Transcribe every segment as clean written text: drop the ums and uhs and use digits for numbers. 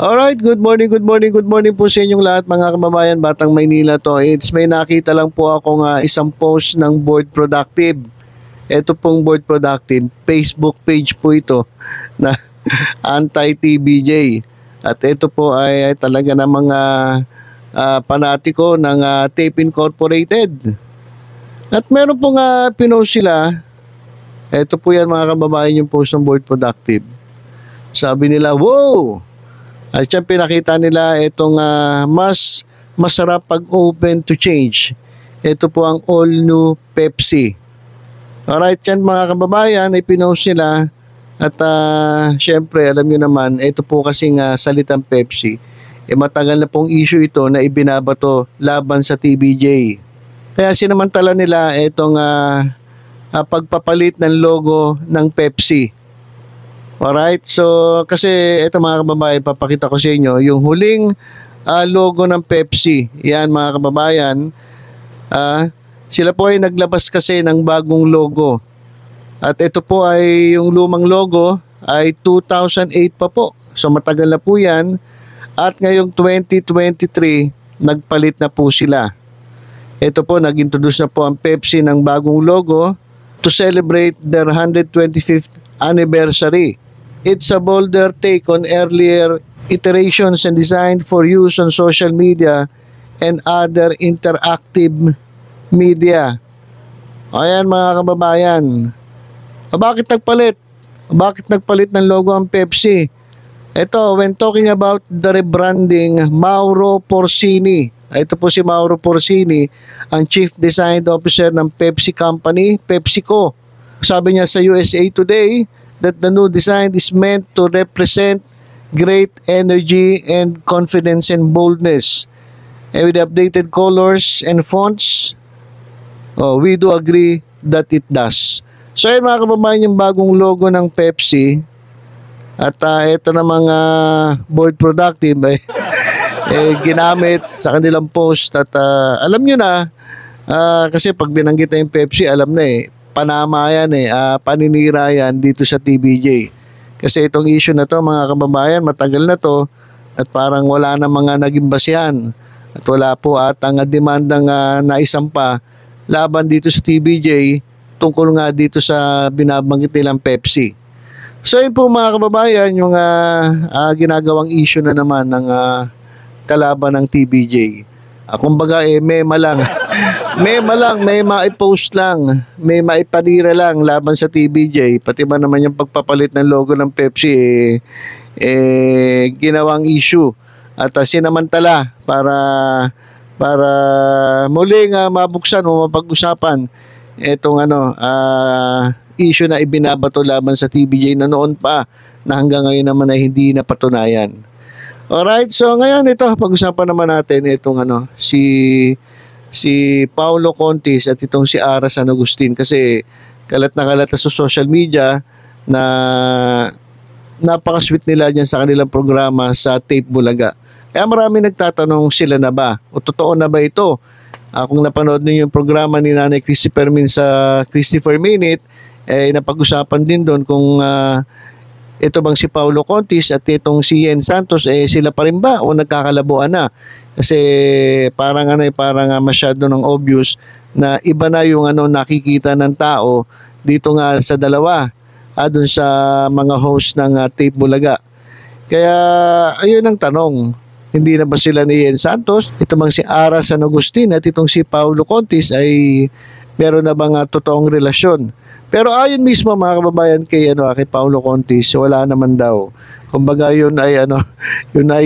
Alright, good morning, good morning, good morning po sa inyong lahat mga kababayan, Batang Maynila to. May nakita lang po ako isang post ng Board Productive. Ito pong Board Productive, Facebook page po ito na anti-TBJ. At ito po ay talaga ng mga panatiko ng Tape Incorporated. At meron po pinost sila. Ito po yan mga kababayan yung post ng Board Productive. Sabi nila, wow! At yan pinakita nila itong mas masarap pag open to change. Ito po ang all new Pepsi. Alright, yan mga kababayan, ipinost nila. At syempre, alam nyo naman, ito po kasing salitang Pepsi. Matagal na pong issue ito na ibinabato laban sa TBJ. Kaya sinamantala nila itong pagpapalit ng logo ng Pepsi. Alright, so kasi ito mga kababayan, papakita ko sa inyo yung huling logo ng Pepsi. Yan mga kababayan, sila po ay naglabas kasi ng bagong logo. At ito po ay yung lumang logo ay 2008 pa po. So matagal na po yan. At ngayong 2023, nagpalit na po sila. Ito po, nag-introduce na po ang Pepsi ng bagong logo to celebrate their 125th anniversary. It's a bolder take on earlier iterations and designed for use on social media and other interactive media. Ayan mga kababayan. Bakit nagpalit? Bakit nagpalit ng logo ang Pepsi? Ito, when talking about the rebranding, Mauro Porcini. Ito po si Mauro Porcini, ang Chief Design Officer ng Pepsi Company, PepsiCo. Sabi niya sa USA Today that the new design is meant to represent great energy and confidence and boldness. And with updated colors and fonts, we do agree that it does. So yun mga kababayan, yung bagong logo ng Pepsi. At ito na mga Board Productive ginamit sa kanilang post. At alam nyo na, kasi pag binanggit na yung Pepsi, alam na panama yan paninira yan dito sa TBJ. Kasi itong issue na to mga kababayan, matagal na to at parang wala na mga naging basihan. At wala po atang demandang naisampa laban dito sa TBJ tungkol nga dito sa binabanggit nilang Pepsi. So yun po mga kababayan, yung ginagawang issue na naman ng kalaban ng TBJ. Kumbaga mema lang. Mema lang, may maipost lang, may maipanira lang laban sa TBJ. Pati ba naman yung pagpapalit ng logo ng Pepsi ginawang issue. At sinamantala para muling mabuksan o mapag-usapan itong issue na ibinabato laban sa TBJ na noon pa na hanggang ngayon naman ay hindi napatunayan. Alright, so ngayon ito, pag-usapan naman natin itong si Paulo Contis at itong si Ara San Agustin, kasi kalat na sa social media na napaka-sweet nila dyan sa kanilang programa sa Tape Bulaga. Kaya marami nagtatanong, sila na ba? O totoo na ba ito? Kung napanood niyo yung programa ni Nanay Christy Fermin sa Christopher Minute, napag-usapan din doon kung ito bang si Paulo Contis at itong si Yen Santos sila pa rin ba o nagkakalabuan na? Kasi parang masyado ng obvious na iba na yung nakikita ng tao dito nga sa dalawa doon sa mga host ng Tape Bulaga. Kaya ayun ang tanong, hindi na ba sila ni Yen Santos, ito bang si Ara San Agustin at itong si Paulo Contis ay meron na bang totoong relasyon? Pero ayon mismo mga kababayan kay Paulo Contis, wala naman daw. Kumbaga yun ay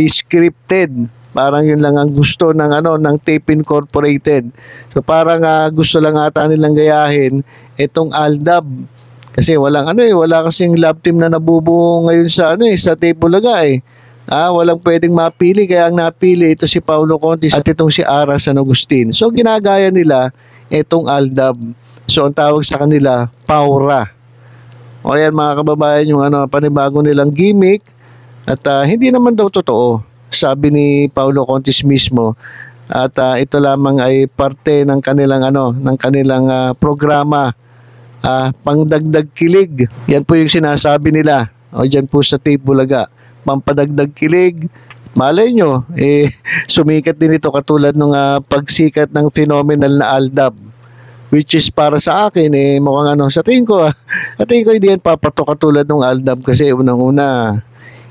scripted. Parang yun lang ang gusto ng Tape Incorporated. So parang gusto lang ata nilang gayahin itong Aldab. Kasi wala kasing love team na nabubuo ngayon sa Tape Bulaga walang pwedeng mapili, kaya ang napili ito si Paulo Contis at itong si Ara San Agustin. So ginagaya nila itong Aldab. So ang tawag sa kanila, Paura. O yan mga kababayan, yung panibago nilang gimmick at hindi naman daw totoo, sabi ni Paulo Contis mismo. At ito lamang ay parte ng kanilang programa, pangdagdag kilig. Yan po yung sinasabi nila. O dyan po sa Tape Bulaga. pampadagdag kilig. Malay nyo, sumikat din ito katulad ng pagsikat ng phenomenal na Aldab. Which is para sa akin, mukhang sa tingin ko, hindi yan papatok katulad ng Aldab kasi unang-una,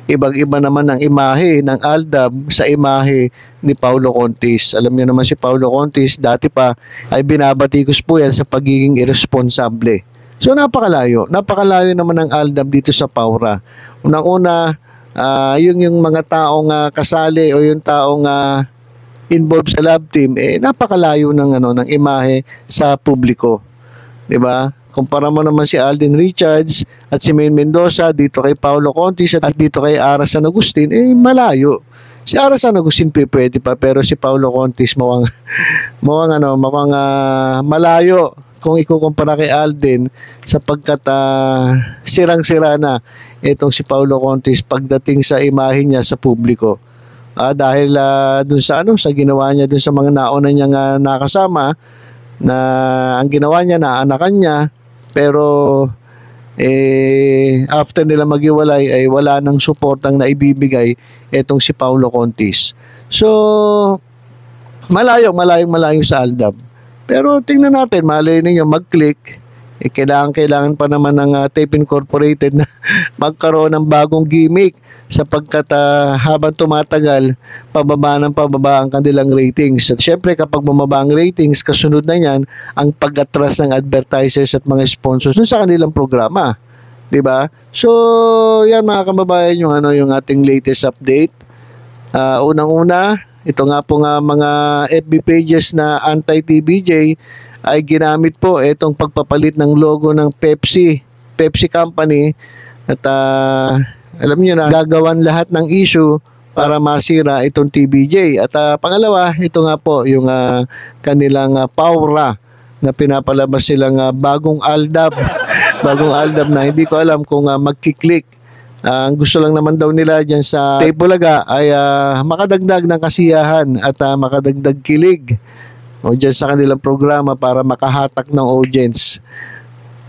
ibang-iba naman ang imahe ng Aldab sa imahe ni Paulo Contis. Alam niyo naman si Paulo Contis, dati pa ay binabatikos po yan sa pagiging irresponsable. So napakalayo naman ng Aldab dito sa Paura. Unang-una, yung mga taong kasali o yung taong involved sa love team, napakalayo ng imahe sa publiko. 'Di ba? Kumpara mo naman si Alden Richards at si Maine Mendoza dito kay Paulo Contis at dito kay Ara San Agustin, malayo. Si Ara San Agustin pwede pa, pero si Paulo Contis mukhang malayo kung ikukumpara kay Alden sapagkat sirang-sira na itong si Paulo Contis pagdating sa imahe niya sa publiko. Dahil dun sa sa ginawa niya dun sa mga nauna niyang nakasama, na ang ginawa niya na anakan niya, pero after nila maghiwalay ay wala nang suportang naibibigay itong si Paulo Contis. So malayo sa Aldab. Pero tingnan natin, malay ninyo mag-click, kailangan pa naman ng Tape Incorporated na magkaroon ng bagong gimmick sapagkat habang tumatagal, pababa ang kanilang ratings. At syempre kapag bumaba ang ratings, kasunod na yan ang pag-atras ng advertisers at mga sponsors dun sa kanilang programa. 'Di ba? So, yan mga kababayan yung ating latest update. Unang-una, ito nga po mga FB pages na anti-TBJ ay ginamit po itong pagpapalit ng logo ng Pepsi Company at alam niyo na gagawan lahat ng issue para masira itong TBJ. At pangalawa, ito nga po yung kanilang Paura na pinapalabas silang bagong Aldab na hindi ko alam kung magkiklik. Ang gusto lang naman daw nila dyan sa Tape Bulaga ay makadagdag ng kasiyahan at makadagdag kilig o dyan sa kanilang programa para makahatak ng audience.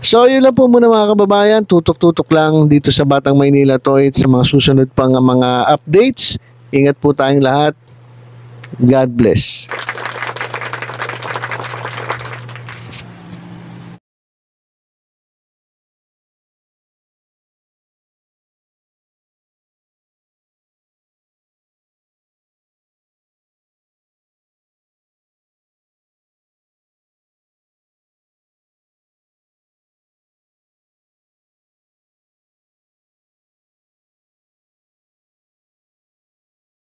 So yun lang po muna mga kababayan, tutok-tutok lang dito sa Batang Maynila Toit sa mga susunod pang mga updates. Ingat po tayong lahat. God bless.